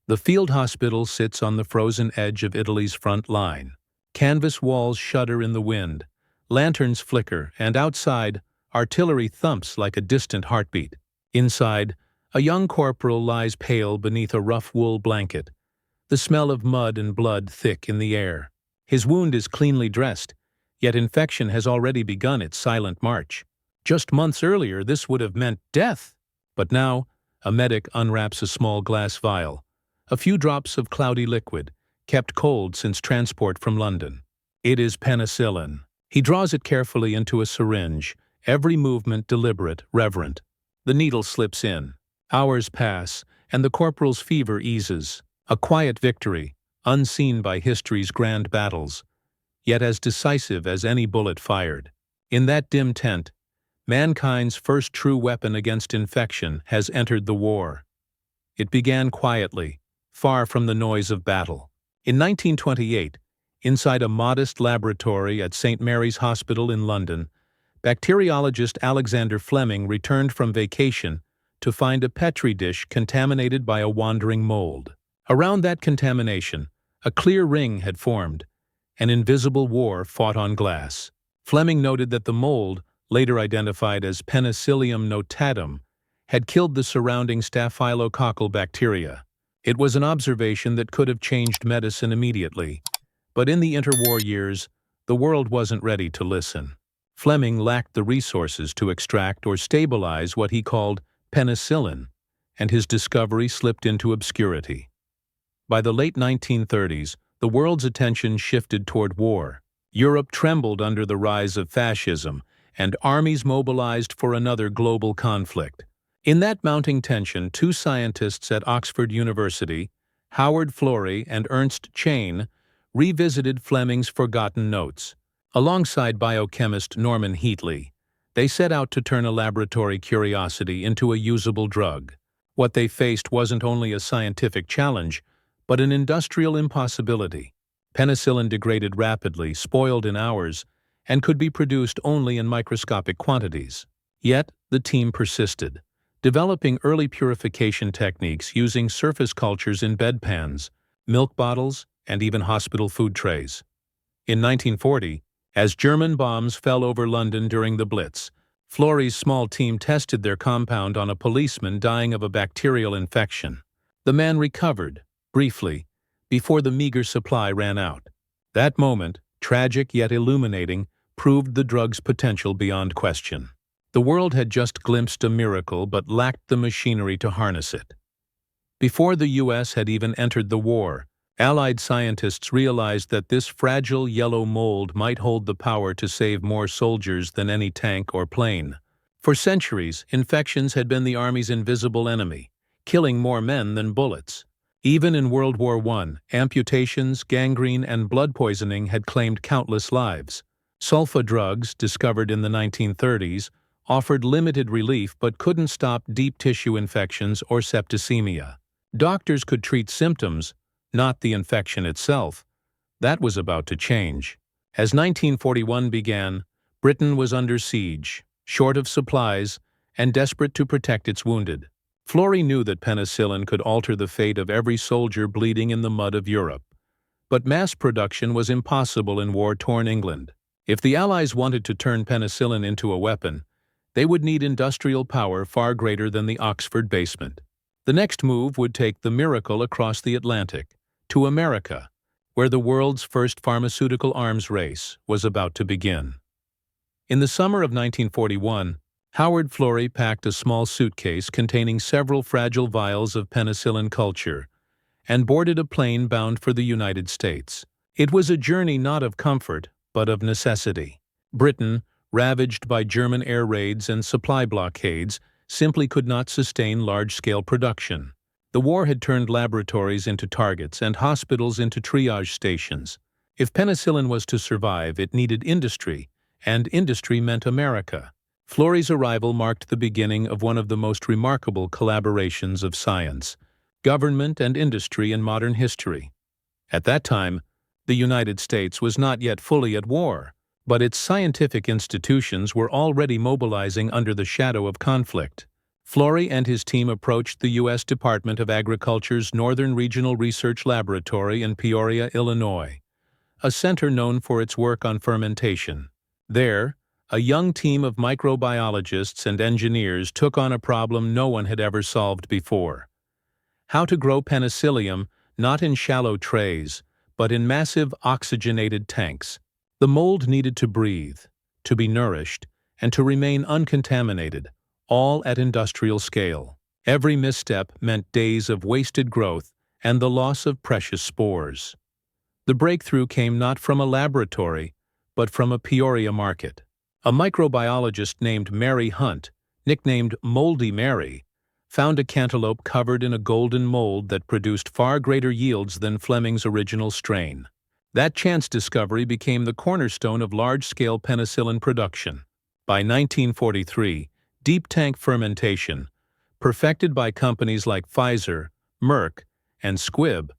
The field hospital sits on the frozen edge of Italy's front line. Canvas walls shudder in the wind, lanterns flicker, and outside, artillery thumps like a distant heartbeat. Inside, a young corporal lies pale beneath a rough wool blanket, the smell of mud and blood thick in the air. His wound is cleanly dressed, yet infection has already begun its silent march. Just months earlier, this would have meant death. But now, a medic unwraps a small glass vial, a few drops of cloudy liquid, kept cold since transport from London. It is penicillin. He draws it carefully into a syringe, every movement deliberate, reverent. The needle slips in. Hours pass, and the corporal's fever eases. A quiet victory, unseen by history's grand battles, yet as decisive as any bullet fired. In that dim tent, mankind's first true weapon against infection has entered the war. It began quietly, far from the noise of battle. In 1928, inside a modest laboratory at St. Mary's Hospital in London, bacteriologist Alexander Fleming returned from vacation to find a petri dish contaminated by a wandering mold. Around that contamination, a clear ring had formed, an invisible war fought on glass. Fleming noted that the mold, later identified as Penicillium notatum, had killed the surrounding staphylococcal bacteria. It was an observation that could have changed medicine immediately, but in the interwar years, the world wasn't ready to listen. Fleming lacked the resources to extract or stabilize what he called penicillin, and his discovery slipped into obscurity. By the late 1930s, the world's attention shifted toward war. Europe trembled under the rise of fascism, and armies mobilized for another global conflict. In that mounting tension, two scientists at Oxford University, Howard Florey and Ernst Chain, revisited Fleming's forgotten notes. Alongside biochemist Norman Heatley, they set out to turn a laboratory curiosity into a usable drug. What they faced wasn't only a scientific challenge, but an industrial impossibility. Penicillin degraded rapidly, spoiled in hours, and could be produced only in microscopic quantities. Yet, the team persisted, developing early purification techniques using surface cultures in bedpans, milk bottles, and even hospital food trays. In 1940, as German bombs fell over London during the Blitz, Florey's small team tested their compound on a policeman dying of a bacterial infection. The man recovered, briefly, before the meager supply ran out. That moment, tragic yet illuminating, proved the drug's potential beyond question. The world had just glimpsed a miracle but lacked the machinery to harness it. Before the U.S. had even entered the war, Allied scientists realized that this fragile yellow mold might hold the power to save more soldiers than any tank or plane. For centuries, infections had been the Army's invisible enemy, killing more men than bullets. Even in World War I, amputations, gangrene, and blood poisoning had claimed countless lives. Sulfa drugs, discovered in the 1930s, offered limited relief but couldn't stop deep tissue infections or septicemia. Doctors could treat symptoms, not the infection itself. That was about to change. As 1941 began, Britain was under siege, short of supplies, and desperate to protect its wounded. Florey knew that penicillin could alter the fate of every soldier bleeding in the mud of Europe. But mass production was impossible in war-torn England. If the Allies wanted to turn penicillin into a weapon, they would need industrial power far greater than the Oxford basement. The next move would take the miracle across the Atlantic, to America, where the world's first pharmaceutical arms race was about to begin. In the summer of 1941, Howard Florey packed a small suitcase containing several fragile vials of penicillin culture and boarded a plane bound for the United States. It was a journey not of comfort, but of necessity. Britain, ravaged by German air raids and supply blockades, simply could not sustain large-scale production. The war had turned laboratories into targets and hospitals into triage stations. If penicillin was to survive, it needed industry, and industry meant America. Florey's arrival marked the beginning of one of the most remarkable collaborations of science, government and industry in modern history. At that time, the United States was not yet fully at war, but its scientific institutions were already mobilizing under the shadow of conflict. Florey and his team approached the U.S. Department of Agriculture's Northern Regional Research Laboratory in Peoria, Illinois, a center known for its work on fermentation. There, a young team of microbiologists and engineers took on a problem no one had ever solved before: how to grow penicillium not in shallow trays, but in massive oxygenated tanks. The mold needed to breathe, to be nourished, and to remain uncontaminated, all at industrial scale. Every misstep meant days of wasted growth and the loss of precious spores. The breakthrough came not from a laboratory, but from a Peoria market. A microbiologist named Mary Hunt, nicknamed Moldy Mary, found a cantaloupe covered in a golden mold that produced far greater yields than Fleming's original strain. That chance discovery became the cornerstone of large-scale penicillin production. By 1943, deep tank fermentation, perfected by companies like Pfizer, Merck, and Squibb,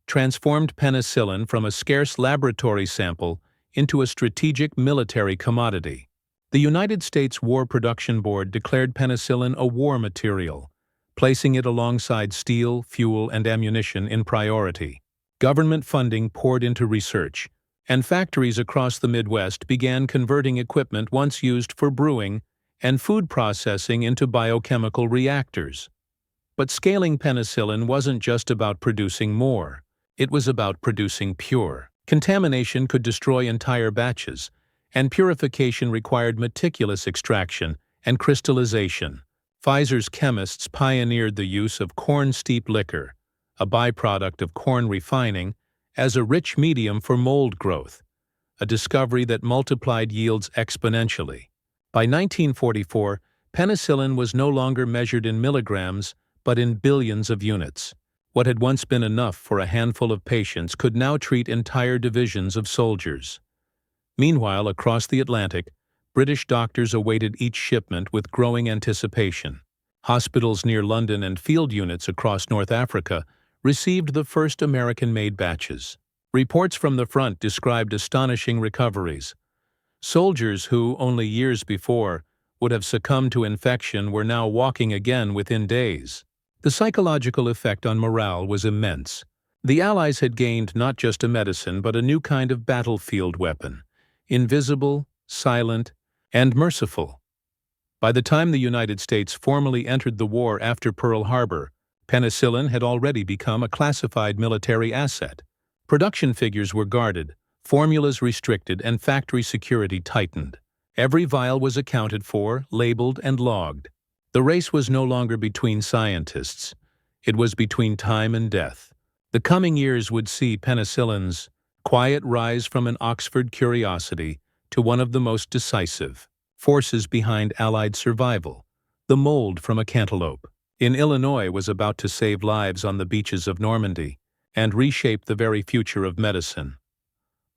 transformed penicillin from a scarce laboratory sample into a strategic military commodity. The United States War Production Board declared penicillin a war material, placing it alongside steel, fuel, and ammunition in priority. Government funding poured into research, and factories across the Midwest began converting equipment once used for brewing and food processing into biochemical reactors. But scaling penicillin wasn't just about producing more. It was about producing pure. Contamination could destroy entire batches, and purification required meticulous extraction and crystallization. Pfizer's chemists pioneered the use of corn-steep liquor, a byproduct of corn refining, as a rich medium for mold growth, a discovery that multiplied yields exponentially. By 1944, penicillin was no longer measured in milligrams, but in billions of units. What had once been enough for a handful of patients could now treat entire divisions of soldiers. Meanwhile, across the Atlantic, British doctors awaited each shipment with growing anticipation. Hospitals near London and field units across North Africa received the first American-made batches. Reports from the front described astonishing recoveries. Soldiers who, only years before, would have succumbed to infection were now walking again within days. The psychological effect on morale was immense. The Allies had gained not just a medicine but a new kind of battlefield weapon, invisible, silent, and merciful. By the time the United States formally entered the war after Pearl Harbor, penicillin had already become a classified military asset. Production figures were guarded, formulas restricted, and factory security tightened. Every vial was accounted for, labeled, and logged. The race was no longer between scientists. It was between time and death. The coming years would see penicillin's quiet rise from an Oxford curiosity to one of the most decisive forces behind Allied survival. The mold from a cantaloupe in Illinois was about to save lives on the beaches of Normandy and reshape the very future of medicine.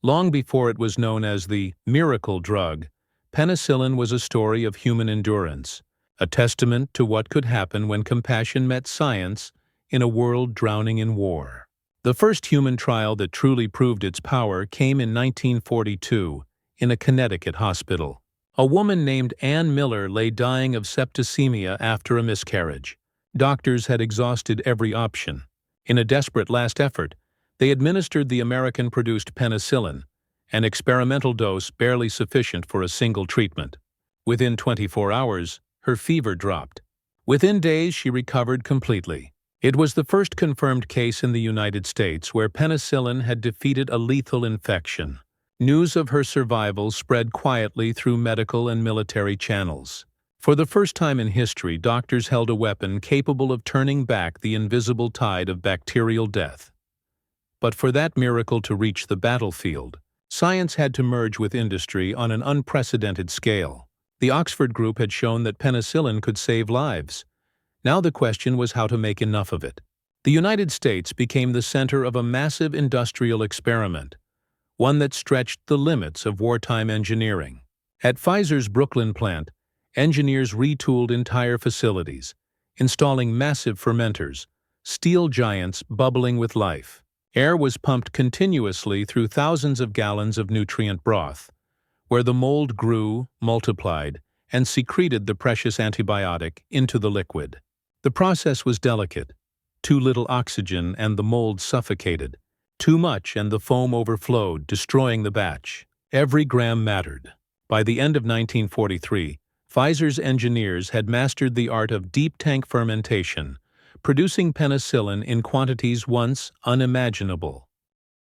Long before it was known as the miracle drug, penicillin was a story of human endurance, a testament to what could happen when compassion met science in a world drowning in war. The first human trial that truly proved its power came in 1942 in a Connecticut hospital. A woman named Ann Miller lay dying of septicemia after a miscarriage. Doctors had exhausted every option. In a desperate last effort, they administered the American-produced penicillin, an experimental dose barely sufficient for a single treatment. Within 24 hours, her fever dropped. Within days, she recovered completely. It was the first confirmed case in the United States where penicillin had defeated a lethal infection. News of her survival spread quietly through medical and military channels. For the first time in history, doctors held a weapon capable of turning back the invisible tide of bacterial death. But for that miracle to reach the battlefield, science had to merge with industry on an unprecedented scale. The Oxford group had shown that penicillin could save lives. Now the question was how to make enough of it. The United States became the center of a massive industrial experiment, one that stretched the limits of wartime engineering. At Pfizer's Brooklyn plant, engineers retooled entire facilities, installing massive fermenters, steel giants bubbling with life. Air was pumped continuously through thousands of gallons of nutrient broth, where the mold grew, multiplied, and secreted the precious antibiotic into the liquid. The process was delicate. Too little oxygen and the mold suffocated. Too much and the foam overflowed, destroying the batch. Every gram mattered. By the end of 1943, Pfizer's engineers had mastered the art of deep tank fermentation, producing penicillin in quantities once unimaginable.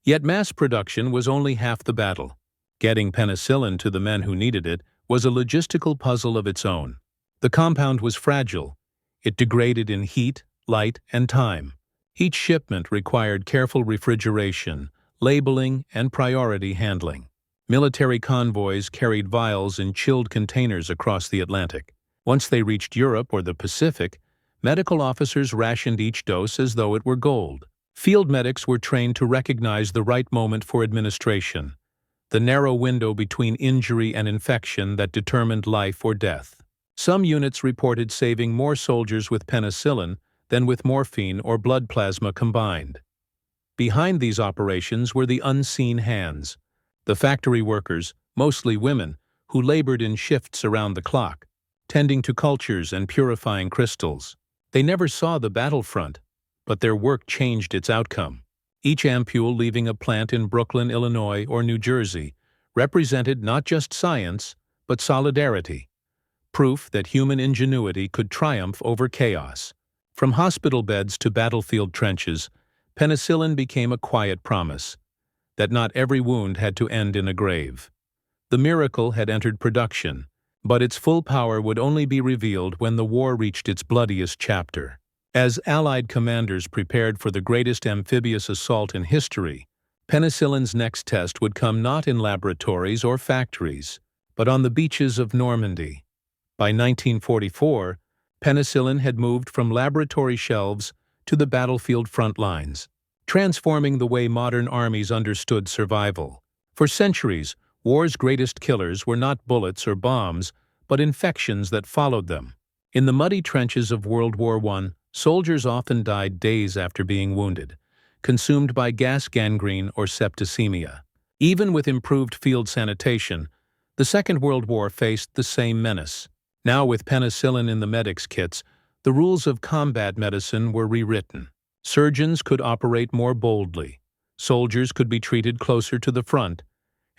Yet mass production was only half the battle. Getting penicillin to the men who needed it was a logistical puzzle of its own. The compound was fragile. It degraded in heat, light, and time. Each shipment required careful refrigeration, labeling, and priority handling. Military convoys carried vials in chilled containers across the Atlantic. Once they reached Europe or the Pacific, medical officers rationed each dose as though it were gold. Field medics were trained to recognize the right moment for administration, the narrow window between injury and infection that determined life or death. Some units reported saving more soldiers with penicillin than with morphine or blood plasma combined. Behind these operations were the unseen hands, the factory workers, mostly women, who labored in shifts around the clock, tending to cultures and purifying crystals. They never saw the battlefront, but their work changed its outcome. Each ampule leaving a plant in Brooklyn, Illinois, or New Jersey represented not just science, but solidarity, proof that human ingenuity could triumph over chaos. From hospital beds to battlefield trenches, penicillin became a quiet promise that not every wound had to end in a grave. The miracle had entered production, but its full power would only be revealed when the war reached its bloodiest chapter. As Allied commanders prepared for the greatest amphibious assault in history, penicillin's next test would come not in laboratories or factories, but on the beaches of Normandy. By 1944, penicillin had moved from laboratory shelves to the battlefield front lines, transforming the way modern armies understood survival. For centuries, war's greatest killers were not bullets or bombs, but infections that followed them. In the muddy trenches of World War I, soldiers often died days after being wounded, consumed by gas gangrene or septicemia. Even with improved field sanitation, the Second World War faced the same menace. Now, with penicillin in the medics' kits, the rules of combat medicine were rewritten. Surgeons could operate more boldly, soldiers could be treated closer to the front,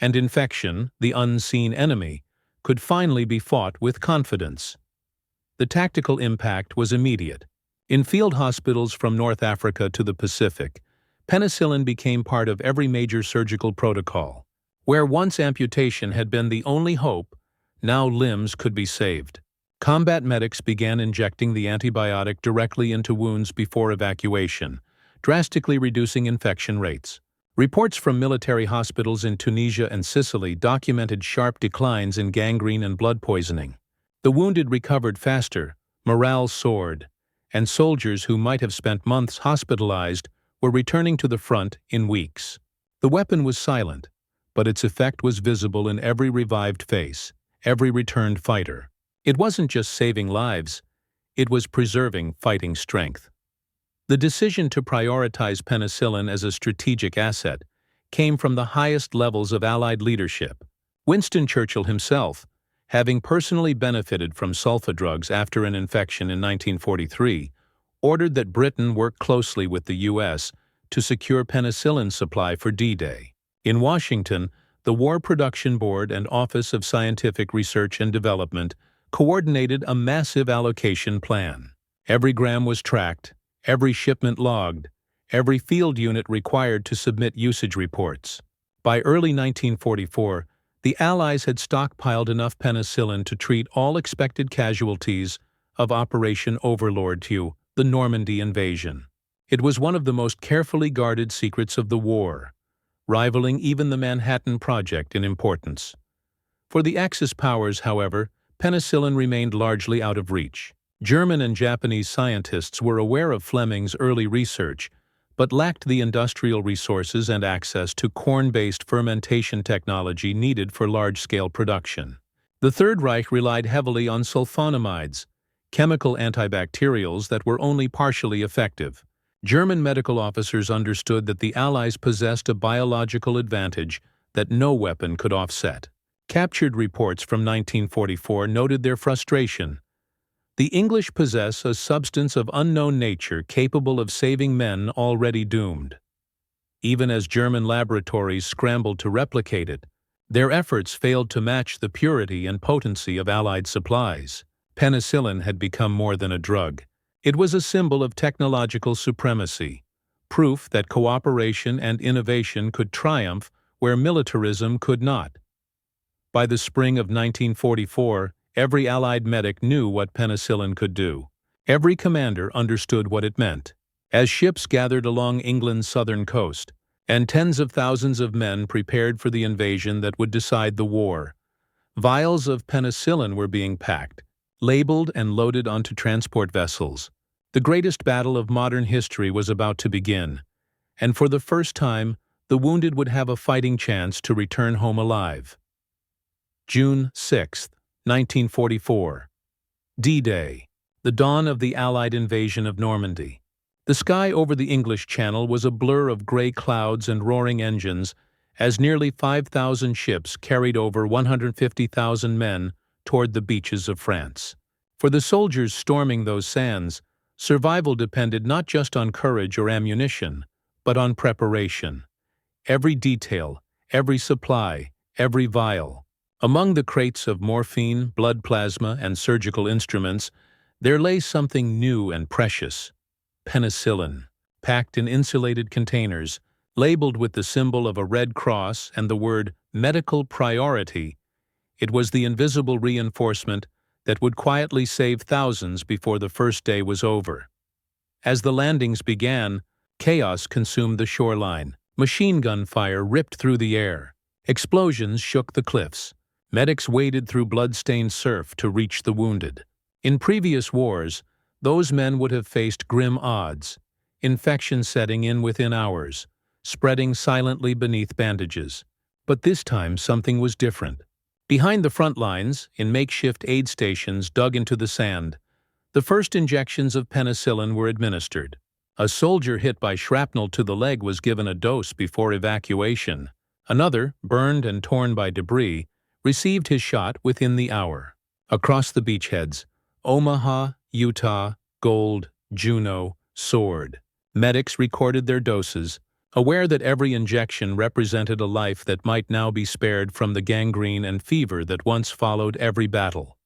and infection, the unseen enemy, could finally be fought with confidence. The tactical impact was immediate. In field hospitals from North Africa to the Pacific, penicillin became part of every major surgical protocol. Where once amputation had been the only hope, now limbs could be saved. Combat medics began injecting the antibiotic directly into wounds before evacuation, drastically reducing infection rates. Reports from military hospitals in Tunisia and Sicily documented sharp declines in gangrene and blood poisoning. The wounded recovered faster, morale soared, and soldiers who might have spent months hospitalized were returning to the front in weeks. The weapon was silent, but its effect was visible in every revived face, every returned fighter. It wasn't just saving lives, it was preserving fighting strength. The decision to prioritize penicillin as a strategic asset came from the highest levels of Allied leadership. Winston Churchill himself, having personally benefited from sulfa drugs after an infection in 1943, ordered that Britain work closely with the U.S. to secure penicillin supply for D-Day. In Washington, the War Production Board and Office of Scientific Research and Development coordinated a massive allocation plan. Every gram was tracked, every shipment logged, every field unit required to submit usage reports. By early 1944, the Allies had stockpiled enough penicillin to treat all expected casualties of Operation Overlord II, the Normandy invasion. It was one of the most carefully guarded secrets of the war, rivaling even the Manhattan Project in importance. For the Axis powers, however, penicillin remained largely out of reach. German and Japanese scientists were aware of Fleming's early research, but lacked the industrial resources and access to corn-based fermentation technology needed for large-scale production. The Third Reich relied heavily on sulfonamides, chemical antibacterials that were only partially effective. German medical officers understood that the Allies possessed a biological advantage that no weapon could offset. Captured reports from 1944 noted their frustration. The English possess a substance of unknown nature capable of saving men already doomed. Even as German laboratories scrambled to replicate it, their efforts failed to match the purity and potency of Allied supplies. Penicillin had become more than a drug. It was a symbol of technological supremacy, proof that cooperation and innovation could triumph where militarism could not. By the spring of 1944, every Allied medic knew what penicillin could do. Every commander understood what it meant. As ships gathered along England's southern coast, and tens of thousands of men prepared for the invasion that would decide the war, vials of penicillin were being packed, labeled and loaded onto transport vessels. The greatest battle of modern history was about to begin, and for the first time, the wounded would have a fighting chance to return home alive. June 6, 1944. D-Day, the dawn of the Allied invasion of Normandy. The sky over the English Channel was a blur of gray clouds and roaring engines as nearly 5,000 ships carried over 150,000 men toward the beaches of France. For the soldiers storming those sands, survival depended not just on courage or ammunition, but on preparation. Every detail, every supply, every vial. Among the crates of morphine, blood plasma, and surgical instruments, there lay something new and precious: penicillin, packed in insulated containers, labeled with the symbol of a red cross and the word medical priority. It was the invisible reinforcement that would quietly save thousands before the first day was over. As the landings began, chaos consumed the shoreline. Machine gun fire ripped through the air. Explosions shook the cliffs. Medics waded through blood-stained surf to reach the wounded. In previous wars, those men would have faced grim odds, infection setting in within hours, spreading silently beneath bandages. But this time something was different. Behind the front lines, in makeshift aid stations dug into the sand, the first injections of penicillin were administered. A soldier hit by shrapnel to the leg was given a dose before evacuation. Another, burned and torn by debris, received his shot within the hour. Across the beachheads, Omaha, Utah, Gold, Juneau, Sword. Medics recorded their doses, aware that every injection represented a life that might now be spared from the gangrene and fever that once followed every battle.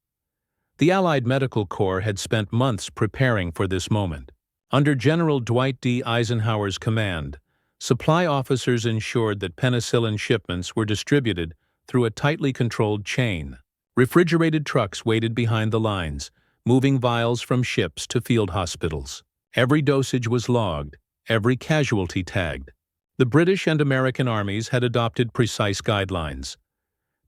The Allied Medical Corps had spent months preparing for this moment. Under General Dwight D. Eisenhower's command, supply officers ensured that penicillin shipments were distributed through a tightly controlled chain. Refrigerated trucks waited behind the lines, moving vials from ships to field hospitals. Every dosage was logged, every casualty tagged. The British and American armies had adopted precise guidelines.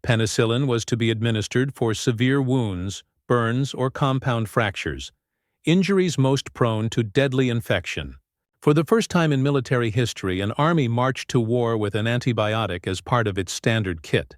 Penicillin was to be administered for severe wounds, burns, or compound fractures, injuries most prone to deadly infection. For the first time in military history, an army marched to war with an antibiotic as part of its standard kit.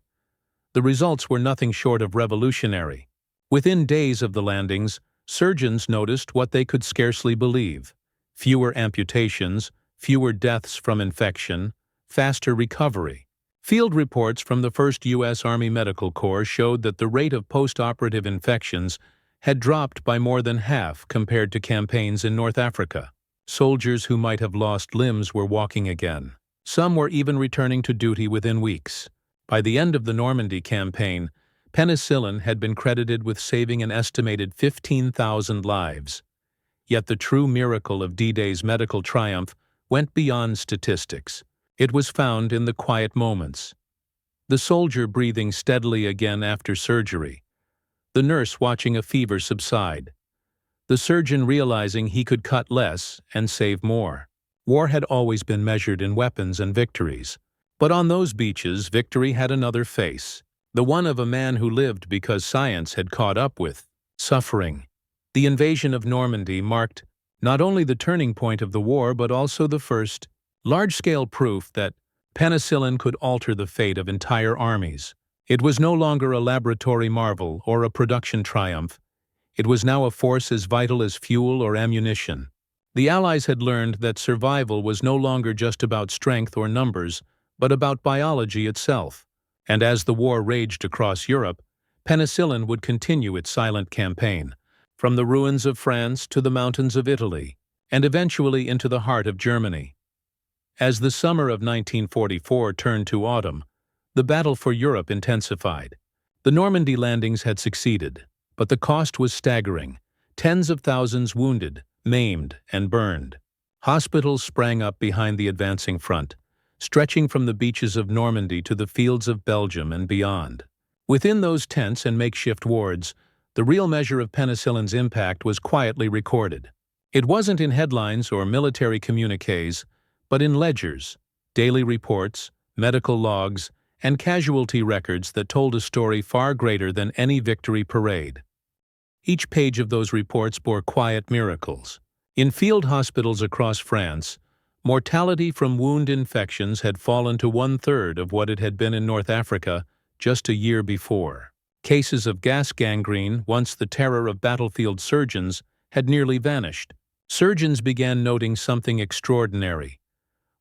The results were nothing short of revolutionary. Within days of the landings, surgeons noticed what they could scarcely believe: fewer amputations, fewer deaths from infection, faster recovery. Field reports from the 1st U.S. Army Medical Corps showed that the rate of post-operative infections had dropped by more than half compared to campaigns in North Africa. Soldiers who might have lost limbs were walking again. Some were even returning to duty within weeks. By the end of the Normandy campaign, penicillin had been credited with saving an estimated 15,000 lives. Yet the true miracle of D-Day's medical triumph went beyond statistics. It was found in the quiet moments. The soldier breathing steadily again after surgery. The nurse watching a fever subside. The surgeon realizing he could cut less and save more. War had always been measured in weapons and victories. But on those beaches, victory had another face. The one of a man who lived because science had caught up with suffering. The invasion of Normandy marked not only the turning point of the war, but also the first large-scale proof that penicillin could alter the fate of entire armies. It was no longer a laboratory marvel or a production triumph. It was now a force as vital as fuel or ammunition. The Allies had learned that survival was no longer just about strength or numbers, but about biology itself. And as the war raged across Europe, penicillin would continue its silent campaign, from the ruins of France to the mountains of Italy, and eventually into the heart of Germany. As the summer of 1944 turned to autumn, the battle for Europe intensified. The Normandy landings had succeeded, but the cost was staggering. Tens of thousands wounded, maimed, and burned. Hospitals sprang up behind the advancing front, stretching from the beaches of Normandy to the fields of Belgium and beyond. Within those tents and makeshift wards, the real measure of penicillin's impact was quietly recorded. It wasn't in headlines or military communiques, but in ledgers, daily reports, medical logs, and casualty records that told a story far greater than any victory parade. Each page of those reports bore quiet miracles. In field hospitals across France, mortality from wound infections had fallen to 1/3 of what it had been in North Africa just a year before. Cases of gas gangrene, once the terror of battlefield surgeons, had nearly vanished. Surgeons began noting something extraordinary.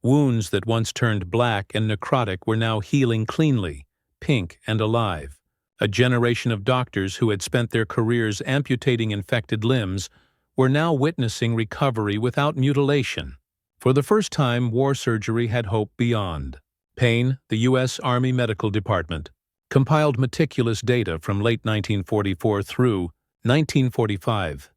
Wounds that once turned black and necrotic were now healing cleanly, pink and alive. A generation of doctors who had spent their careers amputating infected limbs were now witnessing recovery without mutilation. For the first time, war surgery had hope beyond. Payne, the U.S. Army Medical Department, compiled meticulous data from late 1944 through 1945.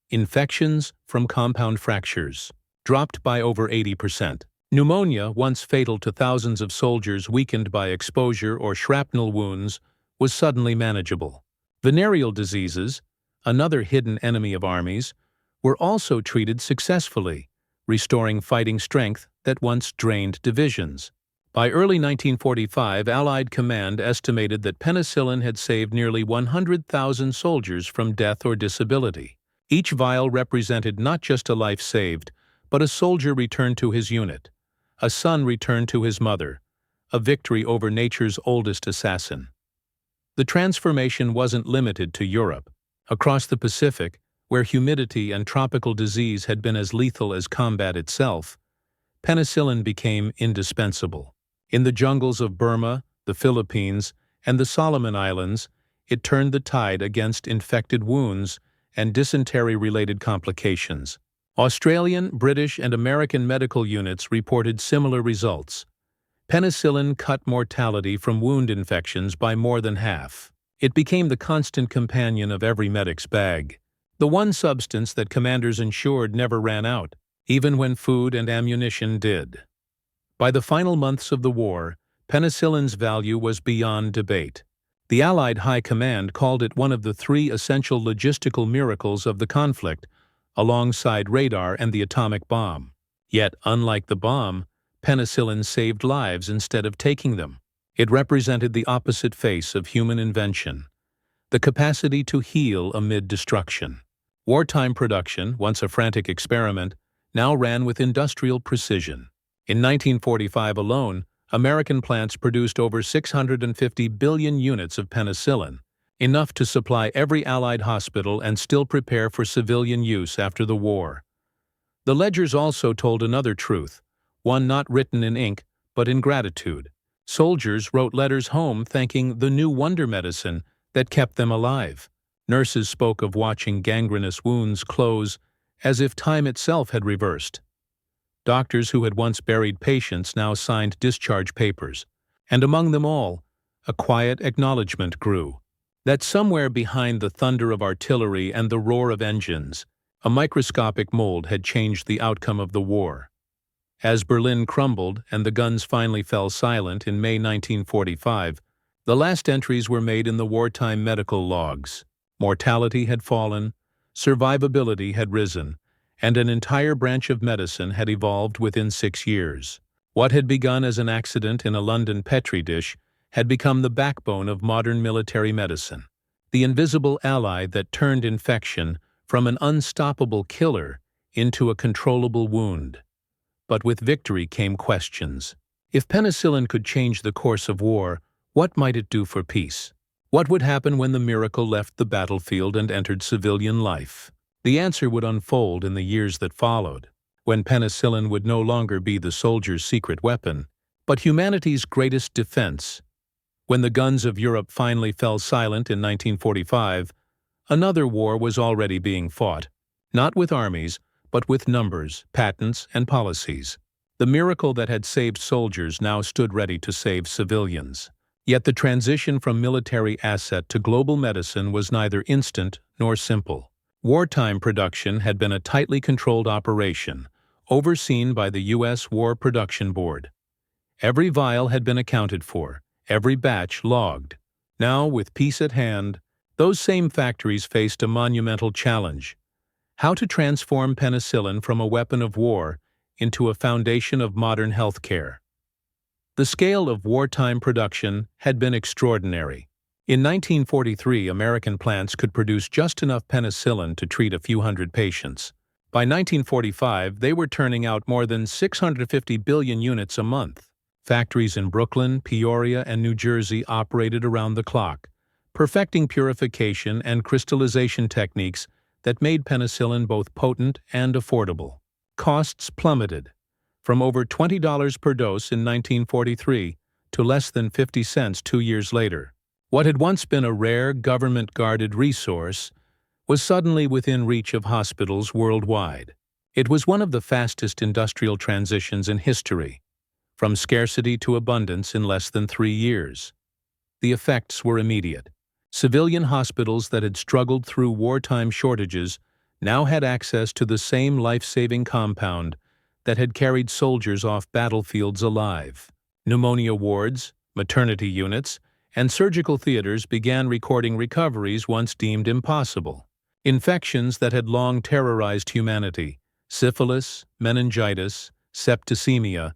Infections from compound fractures dropped by over 80%. Pneumonia, once fatal to thousands of soldiers weakened by exposure or shrapnel wounds, was suddenly manageable. Venereal diseases, another hidden enemy of armies, were also treated successfully, restoring fighting strength that once drained divisions. By early 1945, Allied command estimated that penicillin had saved nearly 100,000 soldiers from death or disability. Each vial represented not just a life saved, but a soldier returned to his unit, a son returned to his mother, a victory over nature's oldest assassin. The transformation wasn't limited to Europe. Across the Pacific, where humidity and tropical disease had been as lethal as combat itself, penicillin became indispensable. In the jungles of Burma, the Philippines, and the Solomon Islands, it turned the tide against infected wounds and dysentery-related complications. Australian, British, and American medical units reported similar results. Penicillin cut mortality from wound infections by more than half. It became the constant companion of every medic's bag, the one substance that commanders ensured never ran out, even when food and ammunition did. By the final months of the war, penicillin's value was beyond debate. The Allied High Command called it one of the 3 essential logistical miracles of the conflict, alongside radar and the atomic bomb. Yet, unlike the bomb, penicillin saved lives instead of taking them. It represented the opposite face of human invention, the capacity to heal amid destruction. Wartime production, once a frantic experiment, now ran with industrial precision. In 1945 alone, American plants produced over 650 billion units of penicillin, enough to supply every Allied hospital and still prepare for civilian use after the war. The ledgers also told another truth, one not written in ink, but in gratitude. Soldiers wrote letters home thanking the new wonder medicine that kept them alive. Nurses spoke of watching gangrenous wounds close as if time itself had reversed. Doctors who had once buried patients now signed discharge papers, and among them all, a quiet acknowledgement grew that somewhere behind the thunder of artillery and the roar of engines, a microscopic mold had changed the outcome of the war. As Berlin crumbled and the guns finally fell silent in May 1945, the last entries were made in the wartime medical logs. Mortality had fallen, survivability had risen, and an entire branch of medicine had evolved within 6 years. What had begun as an accident in a London Petri dish had become the backbone of modern military medicine, the invisible ally that turned infection from an unstoppable killer into a controllable wound. But with victory came questions. If penicillin could change the course of war, what might it do for peace? What would happen when the miracle left the battlefield and entered civilian life? The answer would unfold in the years that followed, when penicillin would no longer be the soldier's secret weapon, but humanity's greatest defense. When the guns of Europe finally fell silent in 1945, another war was already being fought, not with armies, but with numbers, patents, and policies. The miracle that had saved soldiers now stood ready to save civilians. Yet the transition from military asset to global medicine was neither instant nor simple. Wartime production had been a tightly controlled operation, overseen by the U.S. War Production Board. Every vial had been accounted for, every batch logged. Now, with peace at hand, those same factories faced a monumental challenge: how to transform penicillin from a weapon of war into a foundation of modern healthcare. The scale of wartime production had been extraordinary. In 1943, American plants could produce just enough penicillin to treat a few hundred patients. By 1945, they were turning out more than 650 billion units a month. Factories in Brooklyn, Peoria, and New Jersey operated around the clock, perfecting purification and crystallization techniques that made penicillin both potent and affordable. Costs plummeted, from over $20 per dose in 1943 to less than 50 cents 2 years later. What had once been a rare, government-guarded resource was suddenly within reach of hospitals worldwide. It was one of the fastest industrial transitions in history, from scarcity to abundance in less than 3 years. The effects were immediate. Civilian hospitals that had struggled through wartime shortages now had access to the same life-saving compound that had carried soldiers off battlefields alive. Pneumonia wards, maternity units, and surgical theaters began recording recoveries once deemed impossible. Infections that had long terrorized humanity, syphilis, meningitis, septicemia,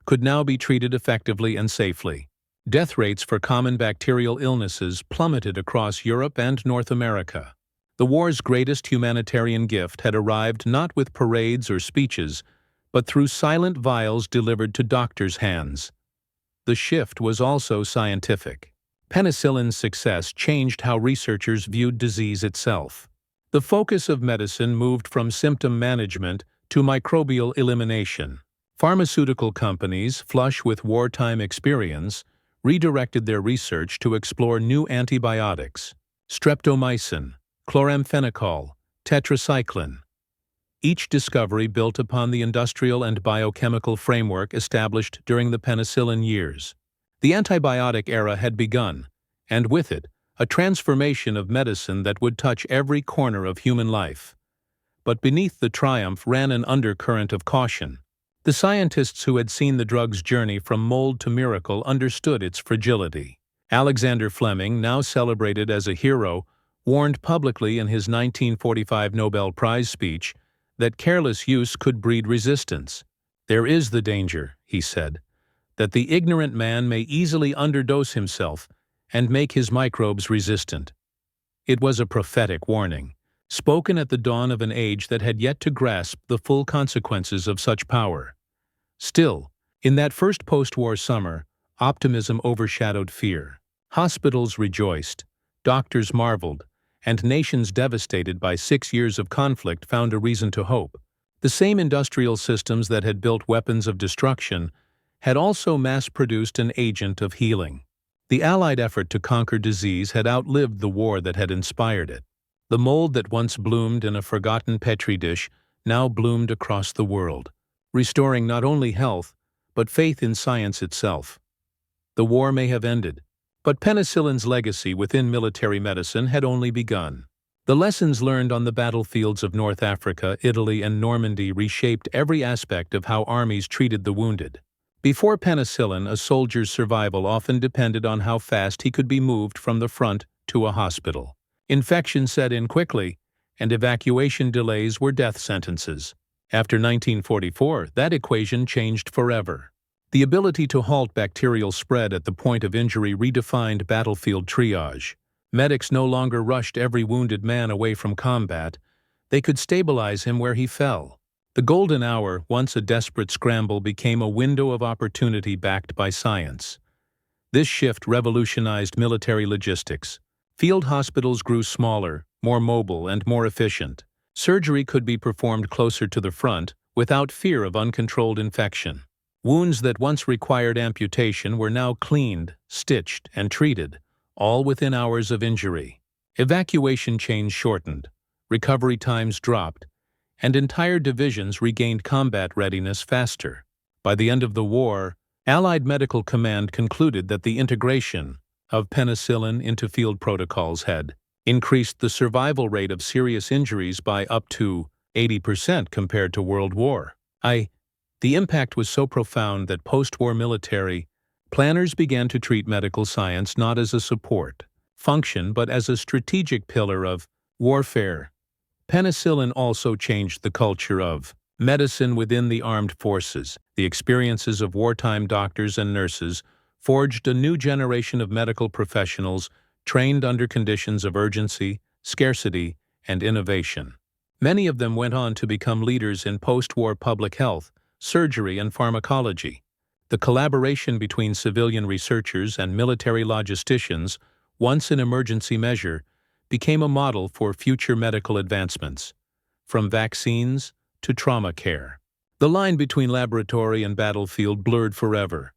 could now be treated effectively and safely. Death rates for common bacterial illnesses plummeted across Europe and North America. The war's greatest humanitarian gift had arrived not with parades or speeches, but through silent vials delivered to doctors' hands. The shift was also scientific. Penicillin's success changed how researchers viewed disease itself. The focus of medicine moved from symptom management to microbial elimination. Pharmaceutical companies, flush with wartime experience, redirected their research to explore new antibiotics: streptomycin, chloramphenicol, tetracycline. Each discovery built upon the industrial and biochemical framework established during the penicillin years. The antibiotic era had begun, and with it, a transformation of medicine that would touch every corner of human life. But beneath the triumph ran an undercurrent of caution. The scientists who had seen the drug's journey from mold to miracle understood its fragility. Alexander Fleming, now celebrated as a hero, warned publicly in his 1945 Nobel Prize speech that careless use could breed resistance. "There is the danger," he said, "that the ignorant man may easily underdose himself and make his microbes resistant." It was a prophetic warning, spoken at the dawn of an age that had yet to grasp the full consequences of such power. Still, in that first post-war summer, optimism overshadowed fear. Hospitals rejoiced, doctors marveled, and nations devastated by 6 years of conflict found a reason to hope. The same industrial systems that had built weapons of destruction had also mass-produced an agent of healing. The Allied effort to conquer disease had outlived the war that had inspired it. The mold that once bloomed in a forgotten petri dish now bloomed across the world, restoring not only health, but faith in science itself. The war may have ended, but penicillin's legacy within military medicine had only begun. The lessons learned on the battlefields of North Africa, Italy, and Normandy reshaped every aspect of how armies treated the wounded. Before penicillin, a soldier's survival often depended on how fast he could be moved from the front to a hospital. Infection set in quickly, and evacuation delays were death sentences. After 1944, that equation changed forever. The ability to halt bacterial spread at the point of injury redefined battlefield triage. Medics no longer rushed every wounded man away from combat. They could stabilize him where he fell. The golden hour, once a desperate scramble, became a window of opportunity backed by science. This shift revolutionized military logistics. Field hospitals grew smaller, more mobile, and more efficient. Surgery could be performed closer to the front, without fear of uncontrolled infection. Wounds that once required amputation were now cleaned, stitched, and treated, all within hours of injury. Evacuation chains shortened, recovery times dropped, and entire divisions regained combat readiness faster. By the end of the war, Allied Medical Command concluded that the integration of penicillin into field protocols had increased the survival rate of serious injuries by up to 80% compared to World War I. The impact was so profound that post-war military planners began to treat medical science not as a support function but as a strategic pillar of warfare. Penicillin also changed the culture of medicine within the armed forces. The experiences of wartime doctors and nurses forged a new generation of medical professionals trained under conditions of urgency, scarcity, and innovation. Many of them went on to become leaders in post-war public health, surgery, and pharmacology. The collaboration between civilian researchers and military logisticians, once an emergency measure, became a model for future medical advancements, from vaccines to trauma care. The line between laboratory and battlefield blurred forever.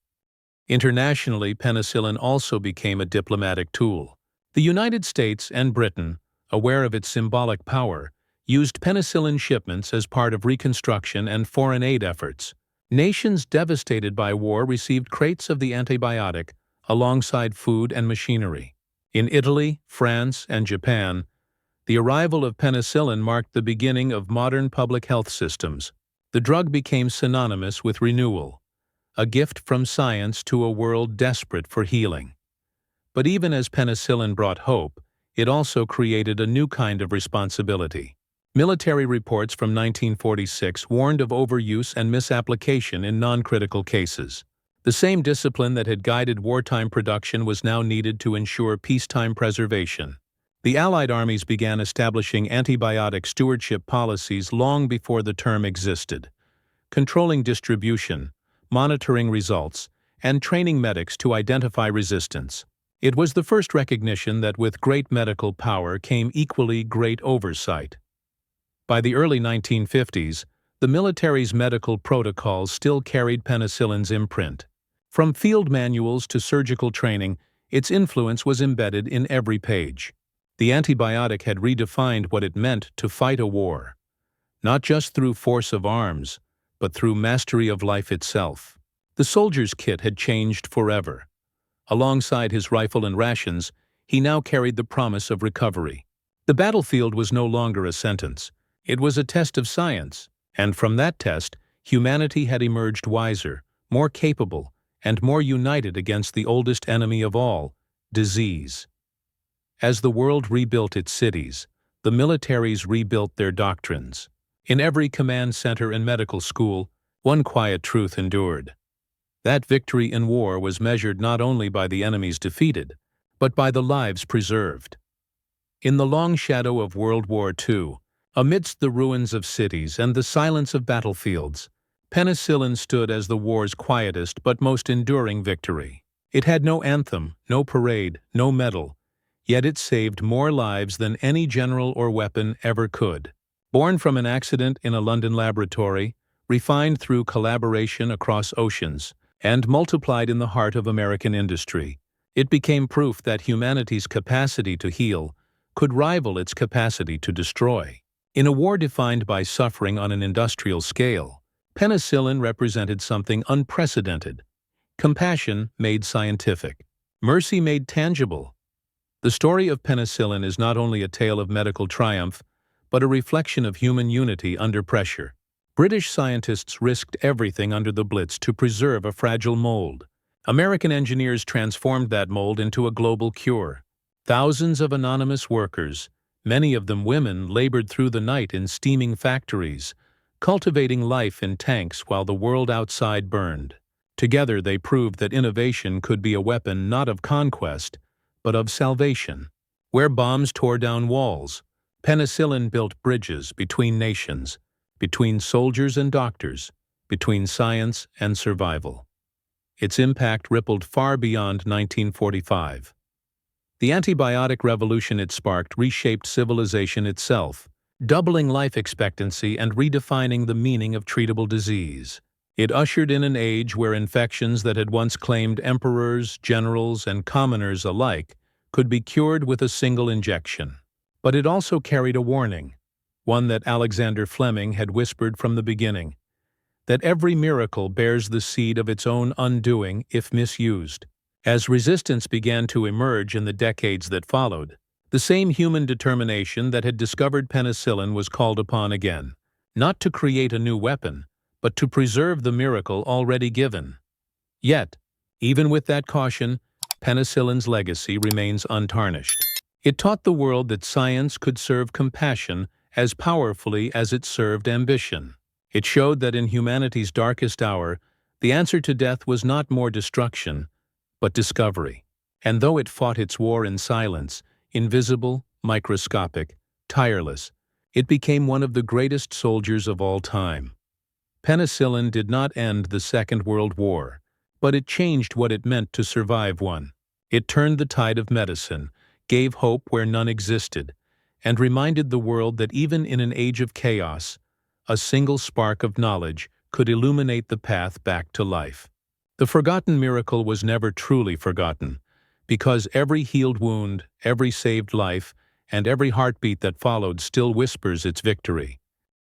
Internationally, penicillin also became a diplomatic tool. The United States and Britain, aware of its symbolic power, used penicillin shipments as part of reconstruction and foreign aid efforts. Nations devastated by war received crates of the antibiotic alongside food and machinery. In Italy, France, and Japan, the arrival of penicillin marked the beginning of modern public health systems. The drug became synonymous with renewal, a gift from science to a world desperate for healing. But even as penicillin brought hope, it also created a new kind of responsibility. Military reports from 1946 warned of overuse and misapplication in non-critical cases. The same discipline that had guided wartime production was now needed to ensure peacetime preservation. The Allied armies began establishing antibiotic stewardship policies long before the term existed, controlling distribution, monitoring results, and training medics to identify resistance. It was the first recognition that with great medical power came equally great oversight. By the early 1950s, the military's medical protocols still carried penicillin's imprint. From field manuals to surgical training, its influence was embedded in every page. The antibiotic had redefined what it meant to fight a war, not just through force of arms, but through mastery of life itself. The soldier's kit had changed forever. Alongside his rifle and rations, he now carried the promise of recovery. The battlefield was no longer a sentence. It was a test of science, and from that test, humanity had emerged wiser, more capable, and more united against the oldest enemy of all, disease. As the world rebuilt its cities, the militaries rebuilt their doctrines. In every command center and medical school, one quiet truth endured. That victory in war was measured not only by the enemies defeated, but by the lives preserved. In the long shadow of World War II, amidst the ruins of cities and the silence of battlefields, penicillin stood as the war's quietest but most enduring victory. It had no anthem, no parade, no medal, yet it saved more lives than any general or weapon ever could. Born from an accident in a London laboratory, refined through collaboration across oceans, and multiplied in the heart of American industry, it became proof that humanity's capacity to heal could rival its capacity to destroy. In a war defined by suffering on an industrial scale, penicillin represented something unprecedented. Compassion made scientific, mercy made tangible. The story of penicillin is not only a tale of medical triumph, but a reflection of human unity under pressure. British scientists risked everything under the Blitz to preserve a fragile mold. American engineers transformed that mold into a global cure. Thousands of anonymous workers, many of them women, labored through the night in steaming factories, cultivating life in tanks while the world outside burned. Together they proved that innovation could be a weapon not of conquest, but of salvation. Where bombs tore down walls, penicillin built bridges between nations, between soldiers and doctors, between science and survival. Its impact rippled far beyond 1945. The antibiotic revolution it sparked reshaped civilization itself, doubling life expectancy and redefining the meaning of treatable disease. It ushered in an age where infections that had once claimed emperors, generals, and commoners alike could be cured with a single injection. But it also carried a warning, one that Alexander Fleming had whispered from the beginning, that every miracle bears the seed of its own undoing if misused. As resistance began to emerge in the decades that followed, the same human determination that had discovered penicillin was called upon again, not to create a new weapon, but to preserve the miracle already given. Yet, even with that caution, penicillin's legacy remains untarnished. It taught the world that science could serve compassion as powerfully as it served ambition. It showed that in humanity's darkest hour, the answer to death was not more destruction, but discovery. And though it fought its war in silence, invisible, microscopic, tireless, it became one of the greatest soldiers of all time. Penicillin did not end the Second World War, but it changed what it meant to survive one. It turned the tide of medicine, gave hope where none existed, and reminded the world that even in an age of chaos, a single spark of knowledge could illuminate the path back to life. The forgotten miracle was never truly forgotten, because every healed wound, every saved life, and every heartbeat that followed still whispers its victory.